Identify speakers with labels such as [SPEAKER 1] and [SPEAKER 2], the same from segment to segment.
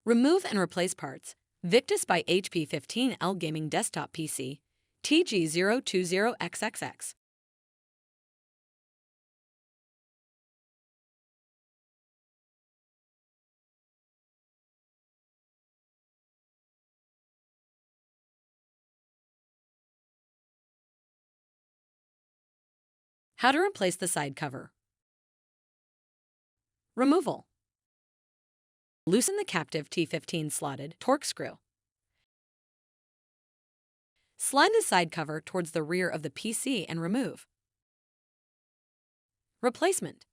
[SPEAKER 1] Remove and replace parts. Victus by HP 15L Gaming Desktop PC, TG020XXX. How to replace the side cover. Removal. Loosen the captive T15 slotted torque screw. Slide the side cover towards the rear of the PC and remove. Replacement.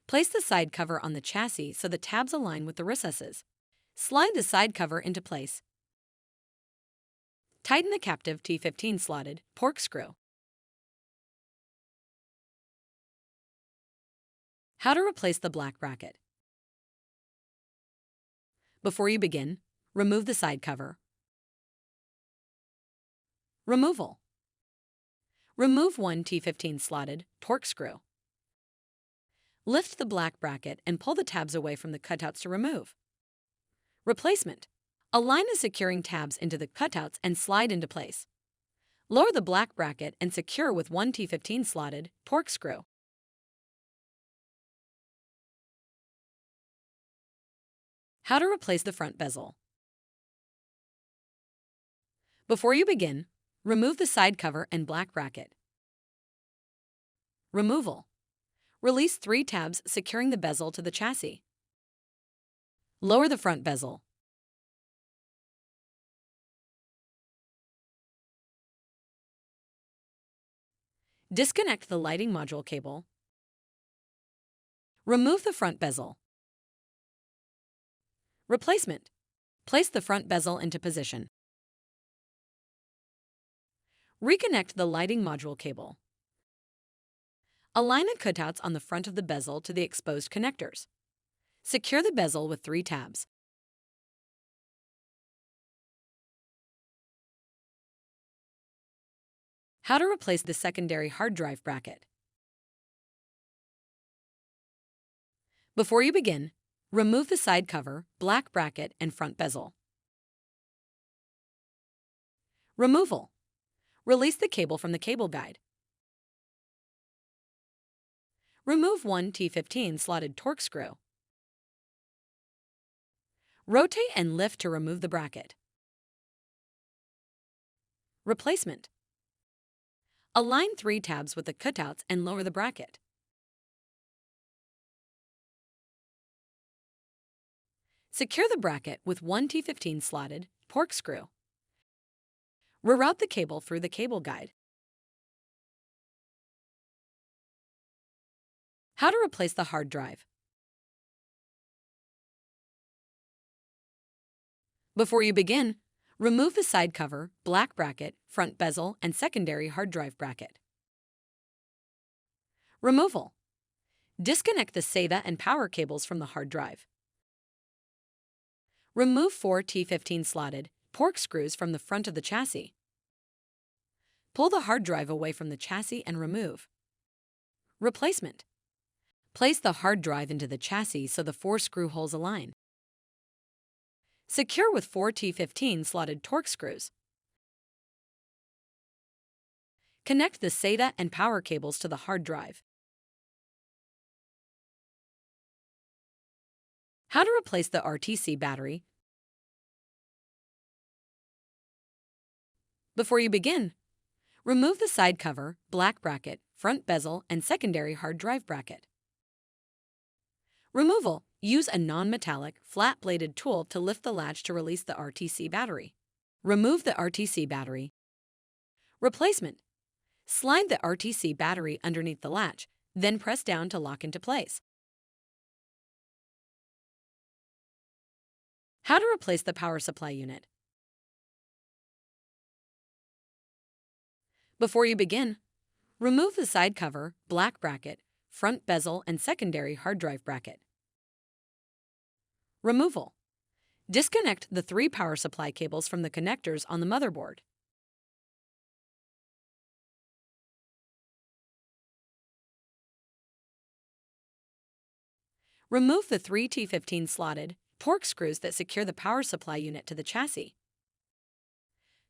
[SPEAKER 1] Place the side cover on the chassis so the tabs align with the recesses. Slide the side cover into place. Tighten the captive T15 slotted torque screw. How to replace the black bracket. Before you begin, remove the side cover. Removal. Remove one T15 slotted torque screw. Lift the black bracket and pull the tabs away from the cutouts to remove. Replacement. Align the securing tabs into the cutouts and slide into place. Lower the black bracket and secure with one T15 slotted torque screw. How to replace the front bezel. Before you begin, remove the side cover and black bracket. Removal. Release 3 tabs securing the bezel to the chassis. Lower the front bezel. Disconnect the lighting module cable. Remove the front bezel. Replacement. Place the front bezel into position. Reconnect the lighting module cable. Align the cutouts on the front of the bezel to the exposed connectors. Secure the bezel with 3 tabs. How to replace the secondary hard drive bracket. Before you begin, remove the side cover, black bracket, and front bezel. Removal. Release the cable from the cable guide. Remove one T15 slotted torque screw. Rotate and lift to remove the bracket. Replacement. Align 3 tabs with the cutouts and lower the bracket. Secure the bracket with one T15 slotted torque screw. Reroute the cable through the cable guide. How to replace the hard drive. Before you begin, remove the side cover, black bracket, front bezel, and secondary hard drive bracket. Removal. Disconnect the SATA and power cables from the hard drive. Remove 4 T15 slotted torque screws from the front of the chassis. Pull the hard drive away from the chassis and remove. Replacement. Place the hard drive into the chassis so the 4 screw holes align. Secure with 4 T15 slotted torque screws. Connect the SATA and power cables to the hard drive. How to replace the RTC battery. Before you begin, remove the side cover, black bracket, front bezel, and secondary hard drive bracket. Removal. Use a non-metallic, flat-bladed tool to lift the latch to release the RTC battery. Remove the RTC battery. Replacement. Slide the RTC battery underneath the latch, then press down to lock into place. How to replace the power supply unit. Before you begin, remove the side cover, black bracket, front bezel, and secondary hard drive bracket. Removal. Disconnect the 3 power supply cables from the connectors on the motherboard. Remove the 3 T15 slotted torque screws that secure the power supply unit to the chassis.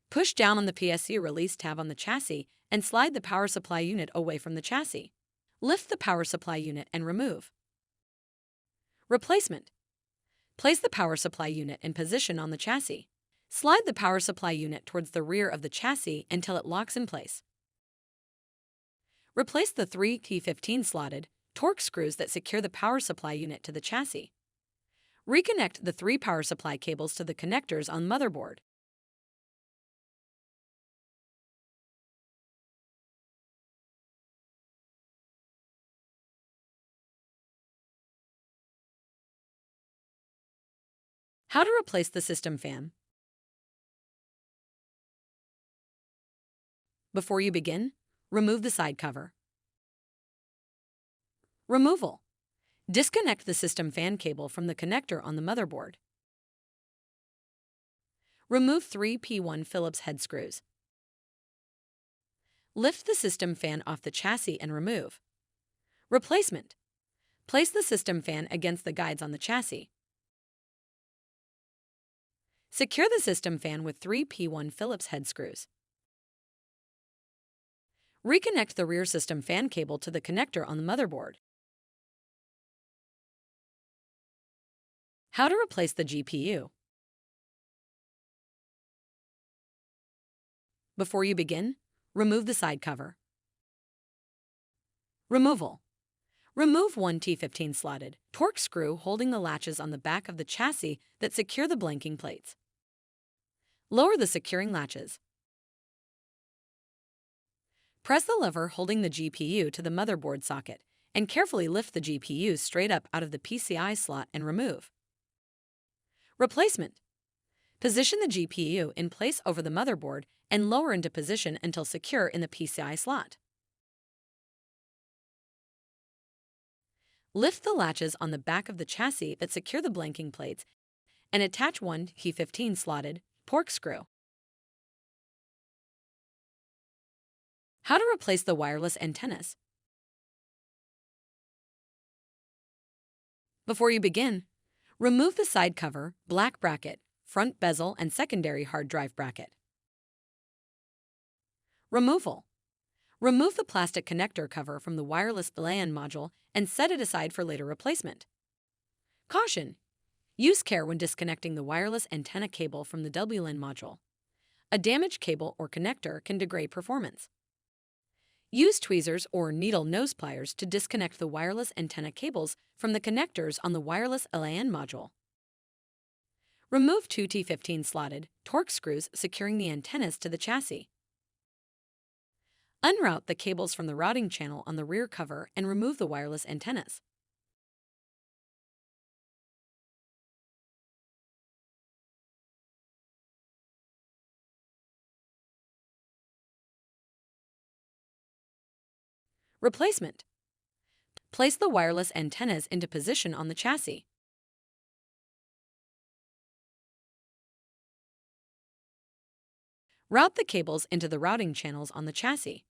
[SPEAKER 1] Push down on the PSU release tab on the chassis and slide the power supply unit away from the chassis. Lift the power supply unit and remove. Replacement. Place the power supply unit in position on the chassis. Slide the power supply unit towards the rear of the chassis until it locks in place. Replace the 3 T15 slotted torque screws that secure the power supply unit to the chassis. Reconnect the 3 power supply cables to the connectors on motherboard. How to replace the system fan. Before you begin, remove the side cover. Removal. Disconnect the system fan cable from the connector on the motherboard. Remove 3 P1 Phillips head screws. Lift the system fan off the chassis and remove. Replacement. Place the system fan against the guides on the chassis. Secure the system fan with 3 P1 Phillips head screws. Reconnect the rear system fan cable to the connector on the motherboard. How to replace the GPU. Before you begin, remove the side cover. Removal. Remove 1 T15 slotted torque screw holding the latches on the back of the chassis that secure the blanking plates. Lower the securing latches. Press the lever holding the GPU to the motherboard socket and carefully lift the GPU straight up out of the PCI slot and remove. Replacement. Position the GPU in place over the motherboard and lower into position until secure in the PCI slot. Lift the latches on the back of the chassis that secure the blanking plates and attach 1 T15 slotted torque screw. How to replace the wireless antennas. Before you begin, remove the side cover, black bracket, front bezel, and secondary hard drive bracket. Removal. Remove the plastic connector cover from the wireless LAN module and set it aside for later replacement. Caution! Use care when disconnecting the wireless antenna cable from the WLAN module. A damaged cable or connector can degrade performance. Use tweezers or needle nose pliers to disconnect the wireless antenna cables from the connectors on the wireless LAN module. Remove 2 T15 slotted torque screws securing the antennas to the chassis. Unroute the cables from the routing channel on the rear cover and remove the wireless antennas. Replacement. Place the wireless antennas into position on the chassis. Route the cables into the routing channels on the chassis.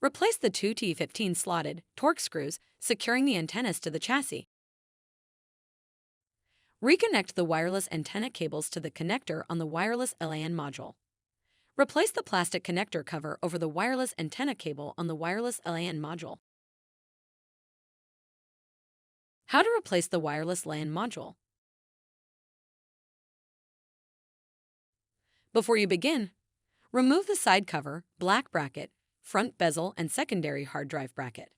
[SPEAKER 1] Replace the 2 T15 slotted torque screws securing the antennas to the chassis. Reconnect the wireless antenna cables to the connector on the wireless LAN module. Replace the plastic connector cover over the wireless antenna cable on the wireless LAN module. How to replace the wireless LAN module. Before you begin, remove the side cover, black bracket, front bezel, and secondary hard drive bracket.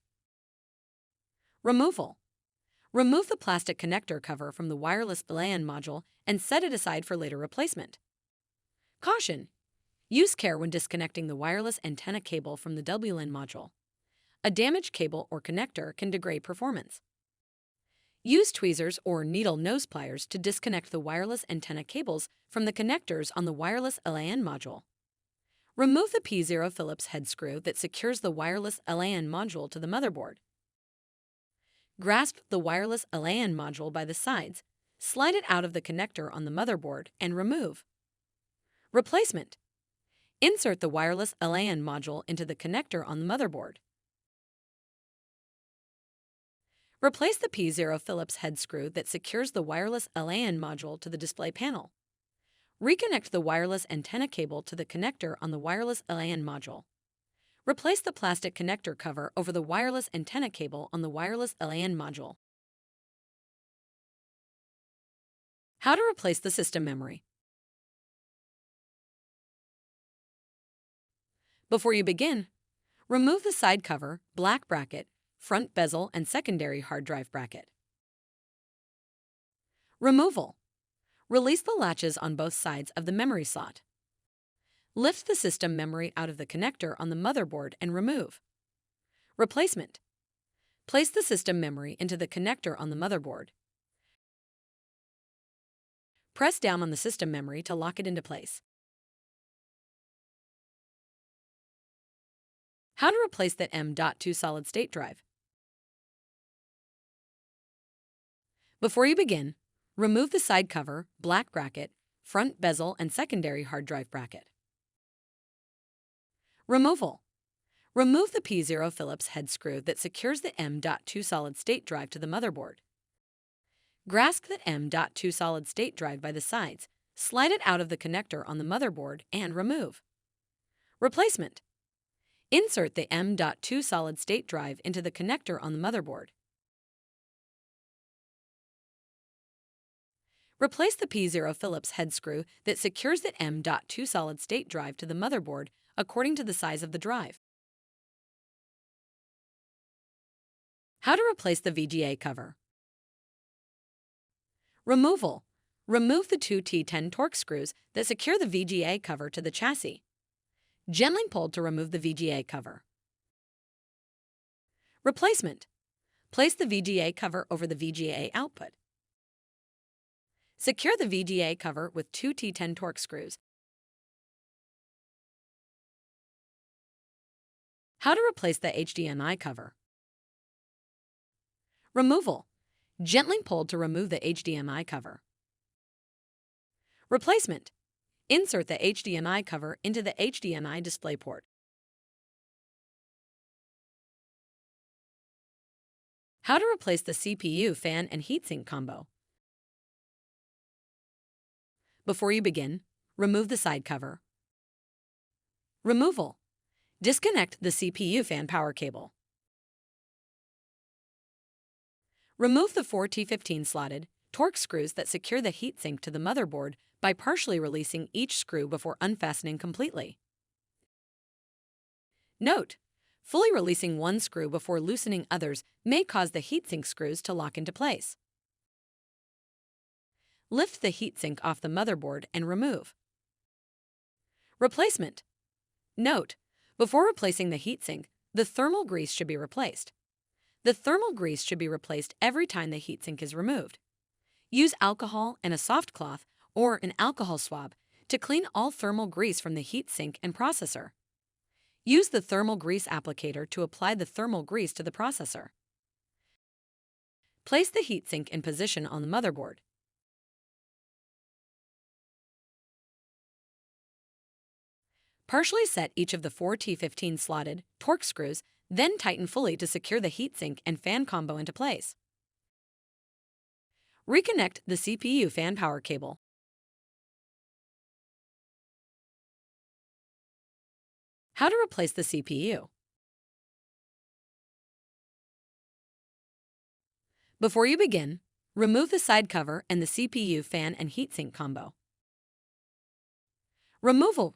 [SPEAKER 1] Removal. Remove the plastic connector cover from the wireless LAN module and set it aside for later replacement. Caution! Use care when disconnecting the wireless antenna cable from the WLAN module. A damaged cable or connector can degrade performance. Use tweezers or needle nose pliers to disconnect the wireless antenna cables from the connectors on the wireless LAN module. Remove the P0 Phillips head screw that secures the wireless LAN module to the motherboard. Grasp the wireless LAN module by the sides, slide it out of the connector on the motherboard and remove. Replacement. Insert the wireless LAN module into the connector on the motherboard. Replace the P0 Phillips head screw that secures the wireless LAN module to the display panel. Reconnect the wireless antenna cable to the connector on the wireless LAN module. Replace the plastic connector cover over the wireless antenna cable on the wireless LAN module. How to replace the system memory. Before you begin, remove the side cover, black bracket, front bezel, and secondary hard drive bracket. Removal. Release the latches on both sides of the memory slot. Lift the system memory out of the connector on the motherboard and remove. Replacement. Place the system memory into the connector on the motherboard. Press down on the system memory to lock it into place. How to replace the M.2 solid-state drive. Before you begin, remove the side cover, black bracket, front bezel, and secondary hard drive bracket. Removal. Remove the P0 Phillips head screw that secures the M.2 solid-state drive to the motherboard. Grasp the M.2 solid-state drive by the sides, slide it out of the connector on the motherboard, and remove. Replacement. Insert the M.2 solid-state drive into the connector on the motherboard. Replace the P0 Phillips head screw that secures the M.2 solid-state drive to the motherboard according to the size of the drive. How to replace the VGA cover. Removal. Remove the two T10 Torx screws that secure the VGA cover to the chassis. Gently pull to remove the VGA cover. Replacement. Place the VGA cover over the VGA output. Secure the VGA cover with two T10 Torx screws. How to replace the HDMI cover. Removal. Gently pull to remove the HDMI cover. Replacement. Insert the HDMI cover into the HDMI display port. How to replace the CPU fan and heatsink combo. Before you begin, remove the side cover. Removal. Disconnect the CPU fan power cable. Remove the 4 T15 slotted Torx screws that secure the heatsink to the motherboard by partially releasing each screw before unfastening completely. Note: fully releasing one screw before loosening others may cause the heatsink screws to lock into place. Lift the heatsink off the motherboard and remove. Replacement. Note: before replacing the heatsink, the thermal grease should be replaced. The thermal grease should be replaced every time the heatsink is removed. Use alcohol and a soft cloth or an alcohol swab to clean all thermal grease from the heatsink and processor. Use the thermal grease applicator to apply the thermal grease to the processor. Place the heatsink in position on the motherboard. Partially set each of the 4 T15 slotted Torx screws, then tighten fully to secure the heatsink and fan combo into place. Reconnect the CPU fan power cable. How to replace the CPU. Before you begin, remove the side cover and the CPU fan and heatsink combo. Removal.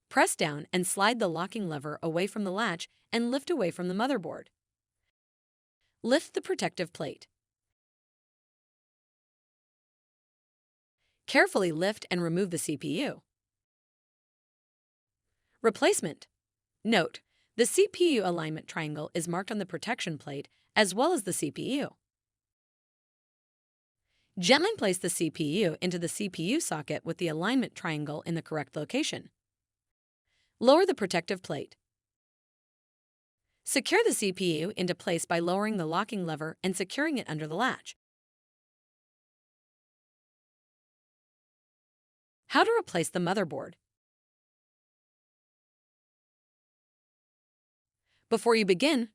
[SPEAKER 1] Press down and slide the locking lever away from the latch and lift away from the motherboard. Lift the protective plate. Carefully lift and remove the CPU. Replacement. Note: the CPU alignment triangle is marked on the protection plate as well as the CPU. Gently place the CPU into the CPU socket with the alignment triangle in the correct location. Lower the protective plate. Secure the CPU into place by lowering the locking lever and securing it under the latch. How to replace the motherboard. Before you begin,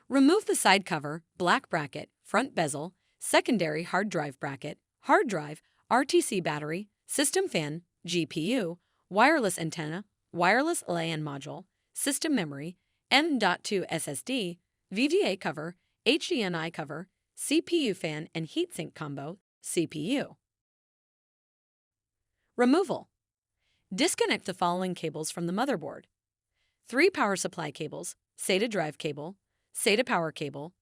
[SPEAKER 1] remove the side cover, black bracket, front bezel, secondary hard drive bracket, hard drive, RTC battery, system fan, GPU, wireless antenna, wireless LAN module, system memory, M.2 SSD, VGA cover, HDMI cover, CPU fan and heatsink combo, CPU. Removal. Disconnect the following cables from the motherboard: 3 power supply cables, SATA drive cable, SATA power cable.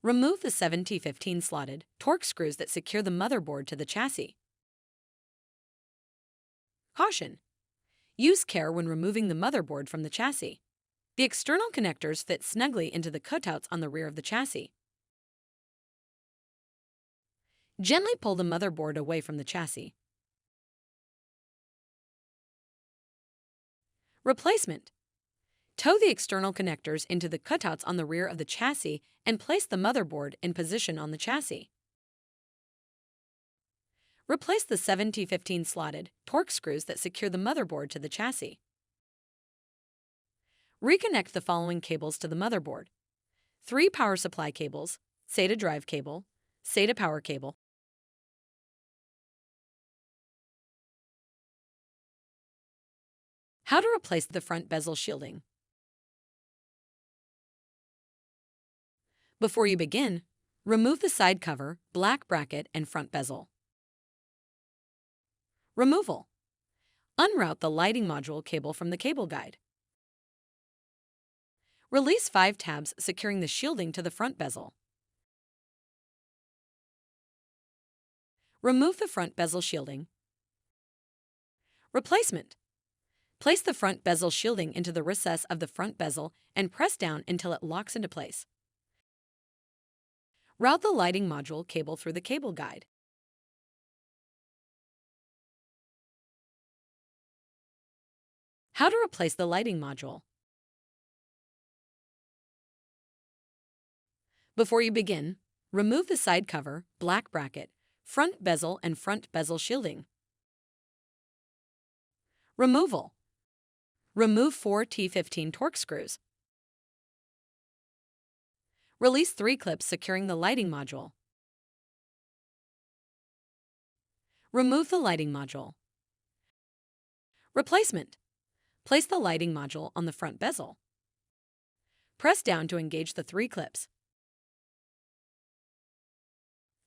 [SPEAKER 1] Remove the 7T15 slotted Torx screws that secure the motherboard to the chassis. Caution: use care when removing the motherboard from the chassis. The external connectors fit snugly into the cutouts on the rear of the chassis. Gently pull the motherboard away from the chassis. Replacement. Tow the external connectors into the cutouts on the rear of the chassis and place the motherboard in position on the chassis. Replace the 7T15 slotted Torx screws that secure the motherboard to the chassis. Reconnect the following cables to the motherboard: 3 power supply cables, SATA drive cable, SATA power cable. How to replace the front bezel shielding. Before you begin, remove the side cover, black bracket, and front bezel. Removal. Unroute the lighting module cable from the cable guide. Release 5 tabs securing the shielding to the front bezel. Remove the front bezel shielding. Replacement. Place the front bezel shielding into the recess of the front bezel and press down until it locks into place. Route the lighting module cable through the cable guide. How to replace the lighting module. Before you begin, remove the side cover, black bracket, front bezel and front bezel shielding. Removal. Remove 4 T15 Torx screws. Release 3 clips securing the lighting module. Remove the lighting module. Replacement. Place the lighting module on the front bezel. Press down to engage the 3 clips.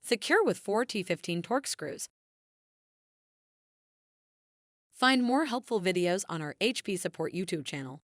[SPEAKER 1] Secure with 4 T15 Torx screws. Find more helpful videos on our HP Support YouTube channel.